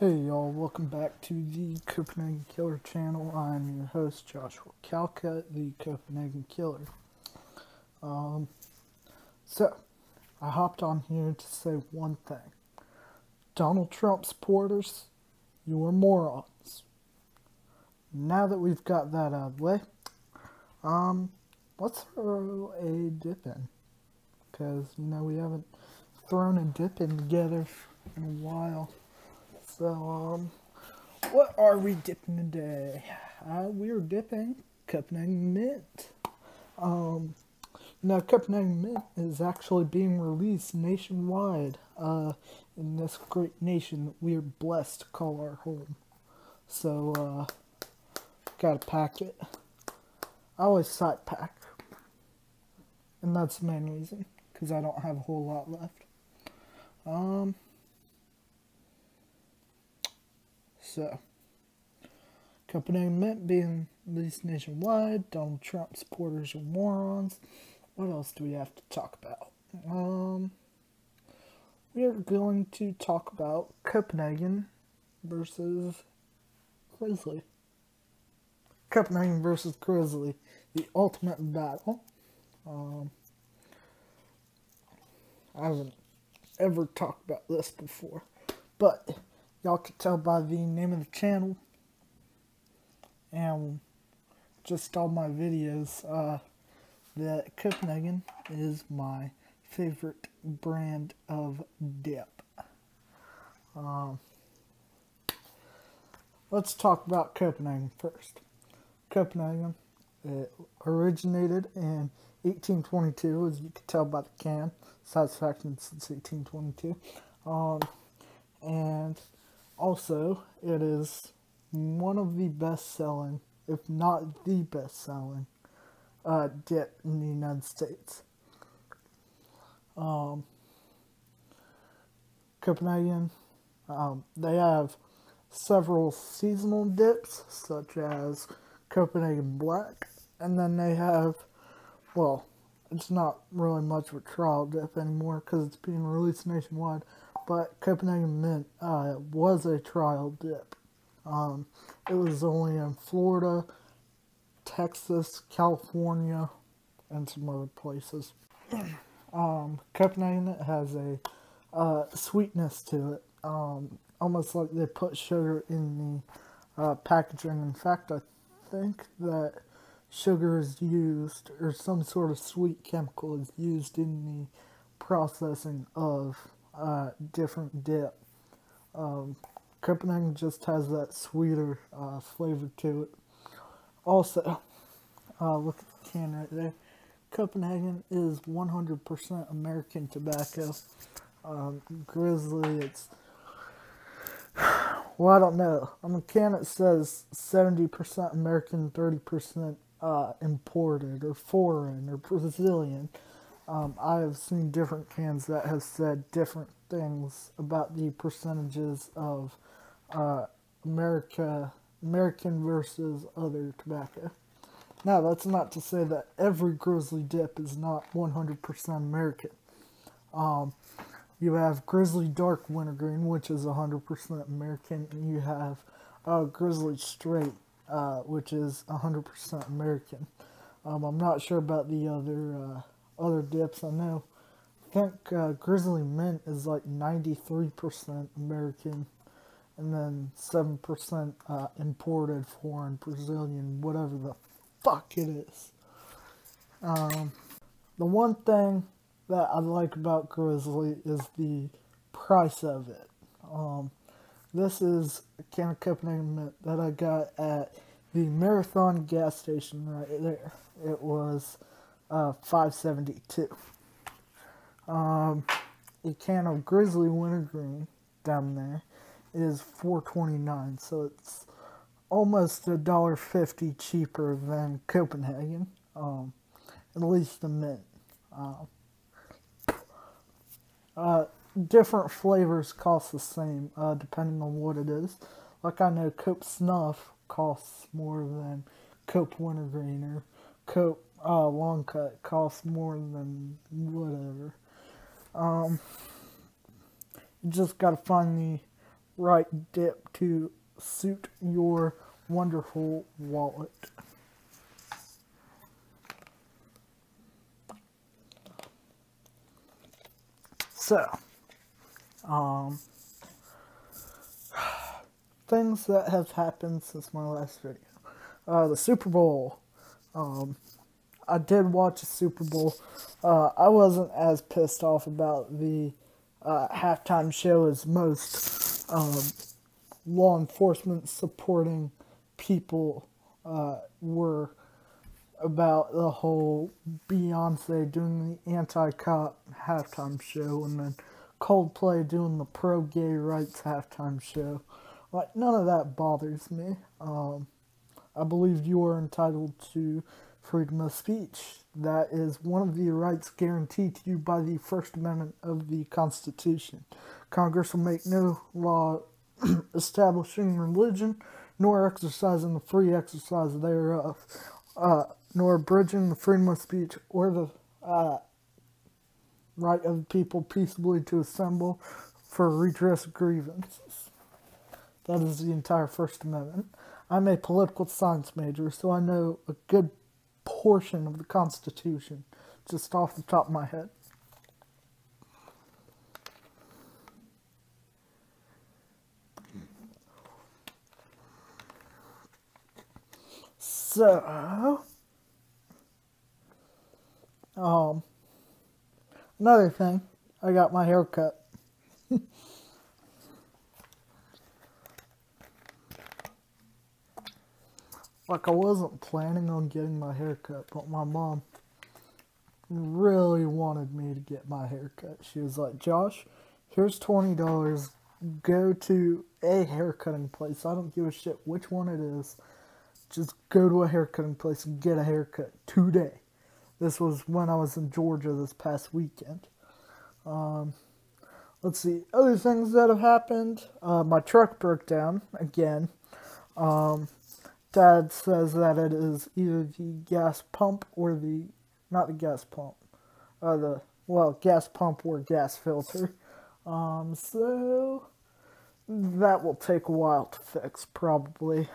Hey y'all, welcome back to the Copenhagen Killer channel. I'm your host Joshua Calcutt, the Copenhagen Killer. So, I hopped on here to say one thing. Donald Trump supporters, you are morons. Now that we've got that out of the way, let's throw a dip in. Because, we haven't thrown a dip in together in a while. So, what are we dipping today? We're dipping Copenhagen Mint. Now, Copenhagen Mint is actually being released nationwide in this great nation that we are blessed to call our home. So, gotta pack it. I always side pack. And that's the main reason, because I don't have a whole lot left. So, Copenhagen Mint being released nationwide, Donald Trump supporters are morons. What else do we have to talk about? We are going to talk about Copenhagen versus Grizzly. Copenhagen versus Grizzly, the ultimate battle. I haven't ever talked about this before, but y'all can tell by the name of the channel and just all my videos that Copenhagen is my favorite brand of dip. Let's talk about Copenhagen first. Copenhagen originated in 1822, as you can tell by the can. Satisfaction since 1822. And also, it is one of the best-selling, if not the best-selling, dip in the United States. Copenhagen, they have several seasonal dips, such as Copenhagen Black, and then they have, well, it's not really much of a trial dip anymore because it's being released nationwide, but Copenhagen Mint was a trial dip. It was only in Florida, Texas, California, and some other places. Copenhagen has a sweetness to it, almost like they put sugar in the packaging. In fact, I think that sugar is used, or some sort of sweet chemical is used in the processing of different dip. Copenhagen just has that sweeter flavor to it. Also, look at the can right there. Copenhagen is 100% American tobacco. Grizzly, it's, well, I don't know. On the can it says 70% American, 30% imported or foreign or Brazilian. I have seen different cans that have said different things about the percentages of American versus other tobacco. Now, that's not to say that every Grizzly dip is not 100% American. You have Grizzly Dark Wintergreen, which is 100% American, and you have Grizzly Straight, which is 100% American. I'm not sure about the other dips. I think Grizzly Mint is like 93% American, and then 7% imported, foreign, Brazilian, whatever the fuck it is. The one thing that I like about Grizzly is the price of it. This is a can of Copenhagen Mint that I got at the Marathon gas station right there. It was $5.72. A can of Grizzly Wintergreen down there is $4.29, so it's almost $1.50 cheaper than Copenhagen. At least the mint. Different flavors cost the same, depending on what it is. Like, I know Cope Snuff costs more than Cope Wintergreen, or Cope Long Cut costs more than whatever. You just gotta find the right dip to suit your wonderful wallet. So, things that have happened since my last video. The Super Bowl. I did watch the Super Bowl. I wasn't as pissed off about the halftime show as most law enforcement supporting people were about the whole Beyonce doing the anti-cop halftime show and then Coldplay doing the pro-gay rights halftime show. Like, none of that bothers me. I believe you are entitled to freedom of speech. That is one of the rights guaranteed to you by the First Amendment of the Constitution. Congress will make no law establishing religion, nor exercising the free exercise thereof, nor abridging the freedom of speech or the right of the people peaceably to assemble for redress of grievances. That is the entire First Amendment. I'm a political science major, so I know a good portion of the Constitution just off the top of my head. So, another thing, I got my hair cut. Like, I wasn't planning on getting my hair cut, but my mom really wanted me to get my hair cut. She was like, Josh, here's $20. Go to a haircutting place. I don't give a shit which one it is. Just go to a haircutting place and get a haircut today. This was when I was in Georgia this past weekend. Let's see. Other things that have happened. My truck broke down again. Dad says that it is either the gas pump or not the gas pump. Gas pump or gas filter. So that will take a while to fix, probably.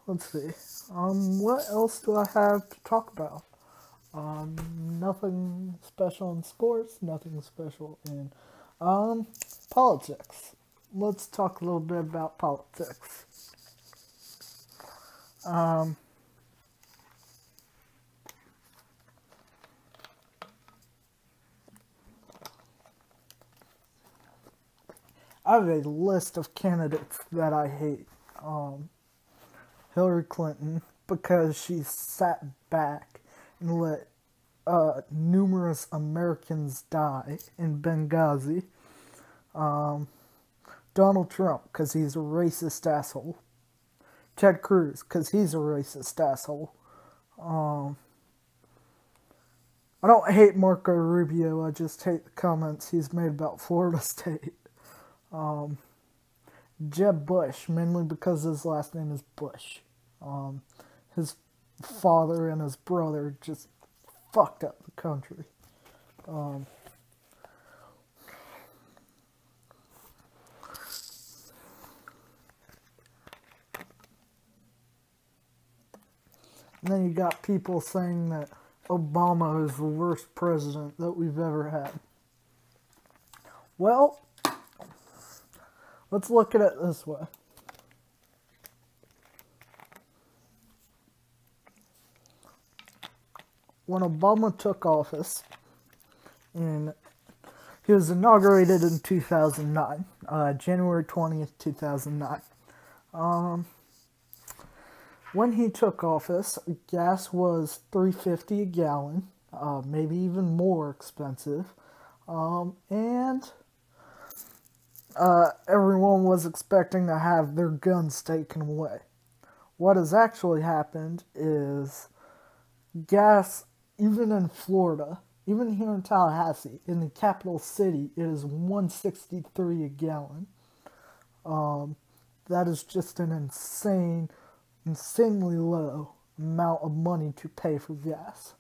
Let's see. What else do I have to talk about? Nothing special in sports, nothing special in politics. Let's talk a little bit about politics. I have a list of candidates that I hate. Hillary Clinton, because she sat back and let numerous Americans die in Benghazi. Donald Trump, because he's a racist asshole. Ted Cruz, because he's a racist asshole. I don't hate Marco Rubio, I just hate the comments he's made about Florida State. Jeb Bush, mainly because his last name is Bush. His father and his brother just fucked up the country. And then you got people saying that Obama is the worst president that we've ever had. Well, let's look at it this way. When Obama took office, he was inaugurated in 2009, January 20th, 2009. When he took office, gas was $3.50 a gallon, maybe even more expensive, and everyone was expecting to have their guns taken away. What has actually happened is gas, even in Florida, even here in Tallahassee, in the capital city, it is $1.63 a gallon. That is just an insanely low amount of money to pay for gas.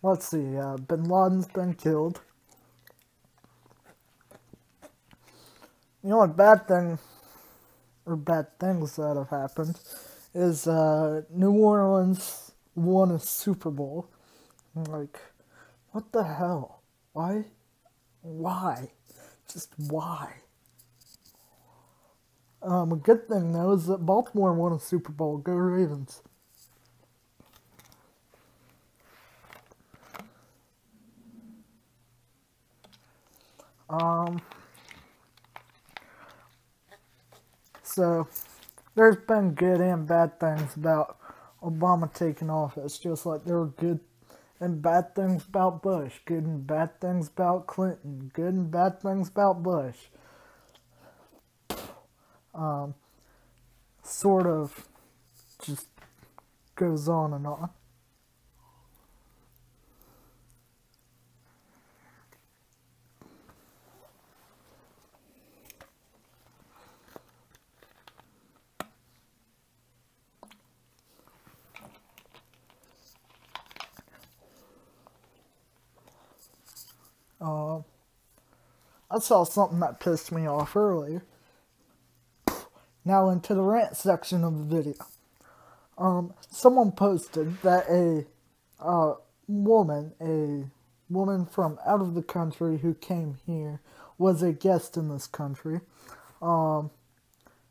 let's see, Bin Laden's been killed. The only bad thing, or bad things that have happened, is New Orleans won a Super Bowl. Like, what the hell? Why? Why? Just why? A good thing, though, is that Baltimore won a Super Bowl. Go Ravens. So, there's been good and bad things about Obama taking office, just like there were good and bad things about Bush, good and bad things about Clinton, good and bad things about Bush. Sort of just goes on and on. I saw something that pissed me off earlier. Now into the rant section of the video. Someone posted that a woman from out of the country who came here was a guest in this country. They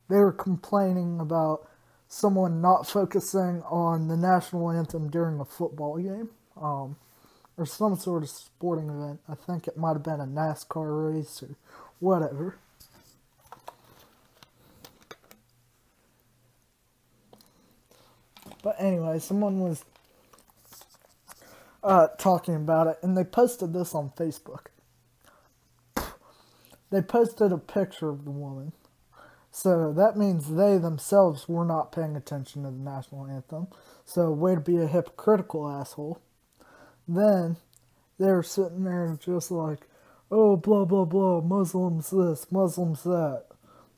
were complaining about someone not focusing on the national anthem during a football game. Or some sort of sporting event. I think it might have been a NASCAR race or whatever. But anyway, someone was talking about it, and they posted this on Facebook. They posted a picture of the woman. So that means they themselves were not paying attention to the national anthem. So way to be a hypocritical asshole. Then they were sitting there just like, oh, blah, blah, blah, Muslims this, Muslims that.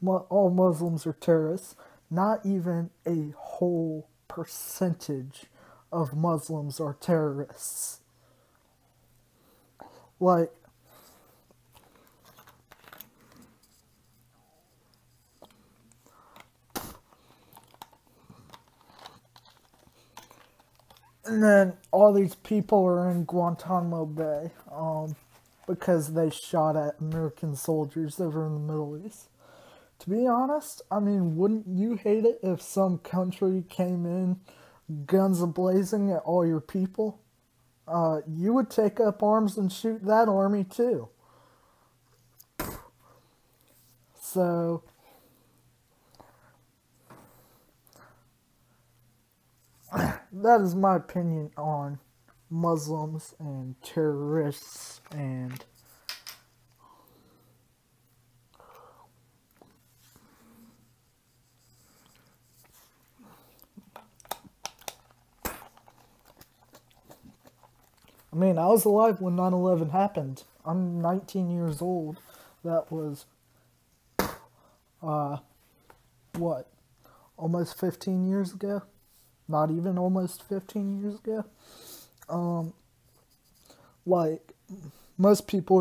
All Muslims are terrorists. Not even a whole percentage of Muslims are terrorists. Like, and then all these people are in Guantanamo Bay because they shot at American soldiers over in the Middle East. To be honest, I mean, wouldn't you hate it if some country came in guns a-blazing at all your people? You would take up arms and shoot that army too. So, that is my opinion on Muslims and terrorists and I mean, I was alive when 9/11 happened. I'm 19 years old. That was, what, almost 15 years ago? Not even almost 15 years ago. Like, most people